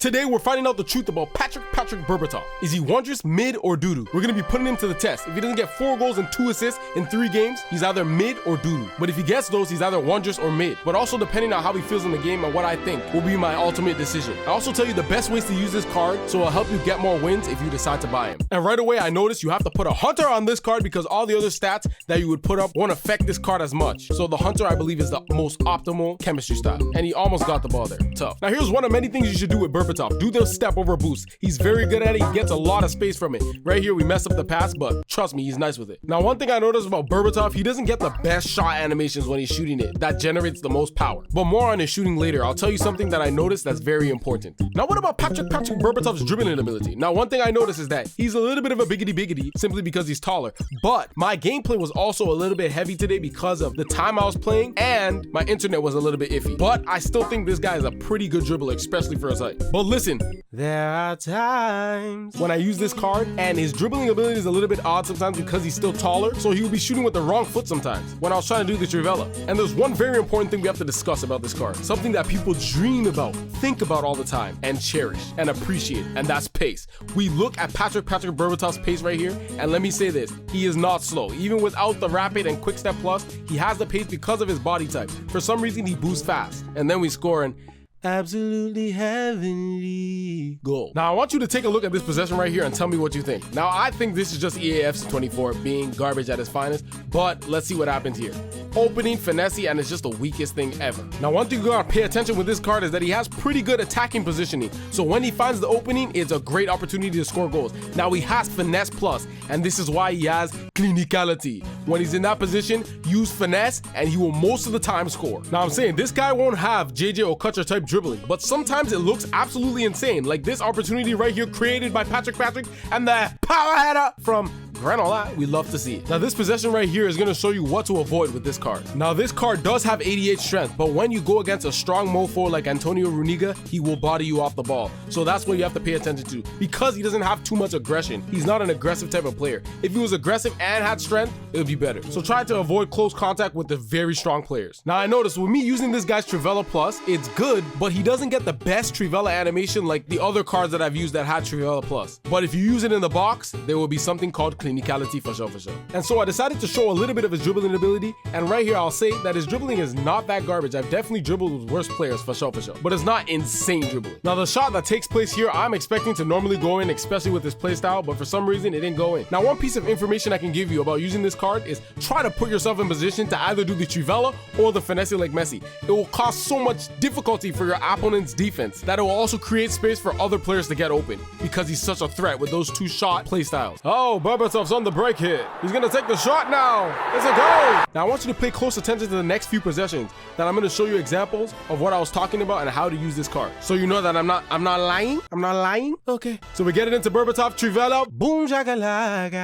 Today we're finding out the truth about Patrick Berbatov. Is he wondrous, mid, or doo-doo? We're gonna be putting him to the test. If he doesn't get 4 goals and 2 assists in 3 games, he's either mid or doo-doo. But if he gets those, he's either wondrous or mid. But also depending on how he feels in the game and what I think will be my ultimate decision. I also tell you the best ways to use this card, so it'll help you get more wins if you decide to buy him. And right away I noticed you have to put a hunter on this card because all the other stats that you would put up won't affect this card as much. So the hunter I believe is the most optimal chemistry style. And he almost got the ball there. Tough. Now here's one of many things you should do with Berbatov. Do the step over boost. He's very good at it. He gets a lot of space from it. Right here we messed up the pass, but trust me, he's nice with it. Now one thing I noticed about Berbatov, he doesn't get the best shot animations when he's shooting it. That generates the most power. But more on his shooting later. I'll tell you something that I noticed that's very important. Now what about Patrick Berbatov's dribbling ability? Now one thing I noticed is that he's a little bit of a biggity simply because he's taller. But my gameplay was also a little bit heavy today because of the time I was playing and my internet was a little bit iffy. But I still think this guy is a pretty good dribbler, especially for his height. But listen, there are times when I use this card and his dribbling ability is a little bit odd sometimes because he's still taller, so he will be shooting with the wrong foot sometimes when I was trying to do the Trivela. And there's one very important thing we have to discuss about this card, something that people dream about, think about all the time, and cherish and appreciate, and that's pace. We look at Patrick Berbatov's pace right here, and let me say this, he is not slow. Even without the rapid and quick step plus, he has the pace because of his body type. For some reason he boosts fast, and then we score an absolutely heavenly goal. Now I want you to take a look at this possession right here and tell me what you think. Now I think this is just EAFC 24 being garbage at its finest, but let's see what happens here. Opening, finesse, and it's just the weakest thing ever. Now one thing you gotta pay attention with this card is that he has pretty good attacking positioning. So when he finds the opening, it's a great opportunity to score goals. Now he has finesse plus, and this is why he has clinicality. When he's in that position, use finesse and he will most of the time score. Now I'm saying this guy won't have JJ Okocha type dribbling, but sometimes it looks absolutely insane, like this opportunity right here created by Patrick and the power header from Granola. We love to see it. Now this possession right here is going to show you what to avoid with this card. Now this card does have 88 strength, but when you go against a strong mofo like Antonio Runiga, he will body you off the ball. So that's what you have to pay attention to because he doesn't have too much aggression. He's not an aggressive type of player. If he was aggressive and had strength, it would be better. So try to avoid close contact with the very strong players. Now I noticed with me using this guy's Trivela Plus, it's good, but he doesn't get the best Trivela animation like the other cards that I've used that had Trivela Plus. But if you use it in the box, there will be something called clinicality for sure. And so I decided to show a little bit of his dribbling ability, and right here I'll say that his dribbling is not that garbage. I've definitely dribbled with worse players for sure, but it's not insane dribbling. Now the shot that takes place here, I'm expecting to normally go in, especially with this playstyle, but for some reason it didn't go in. Now one piece of information I can give you about using this card is try to put yourself in position to either do the Trivela or the finesse like Messi. It will cause so much difficulty for your opponent's defense that it will also create space for other players to get open because he's such a threat with those 2 shot playstyles. Oh, Berbatov's on the break hit. He's gonna take the shot now. It's a goal. Now I want you to pay close attention to the next few possessions that I'm gonna show you examples of what I was talking about and how to use this card. So you know that I'm not lying. I'm not lying. Okay. So we get it into Berbatov, Trivela, boom shakalaka.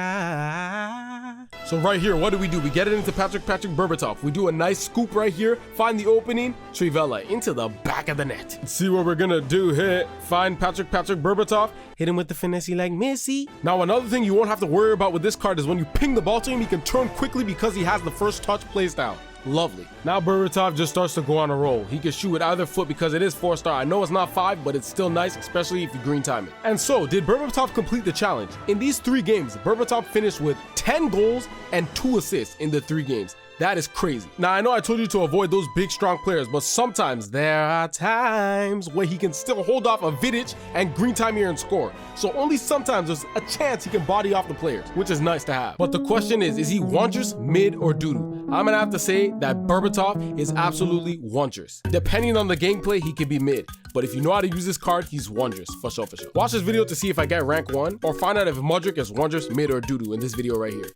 So right here, what do? We get it into Patrick Berbatov. We do a nice scoop right here, find the opening, Trivela into the back of the net. Let's see what we're gonna do here. Find Patrick Berbatov, hit him with the finesse like Messi. Now another thing you won't have to worry about with this card is when you ping the ball to him, he can turn quickly because he has the first touch playstyle. Lovely. Now Berbatov just starts to go on a roll. He can shoot with either foot because it is 4-star. I know it's not 5, but it's still nice, especially if you green time it. And so, did Berbatov complete the challenge? In these 3 games, Berbatov finished with 10 goals and 2 assists in the 3 games. That is crazy. Now, I know I told you to avoid those big, strong players, but sometimes there are times where he can still hold off a Vidic and green time here and score. So only sometimes there's a chance he can body off the players, which is nice to have. But the question is he wondrous, mid, or doo-doo? I'm gonna have to say that Berbatov is absolutely wondrous. Depending on the gameplay, he can be mid. But if you know how to use this card, he's wondrous, for sure. Watch this video to see if I get rank 1, or find out if Modric is wondrous, mid, or doo-doo in this video right here.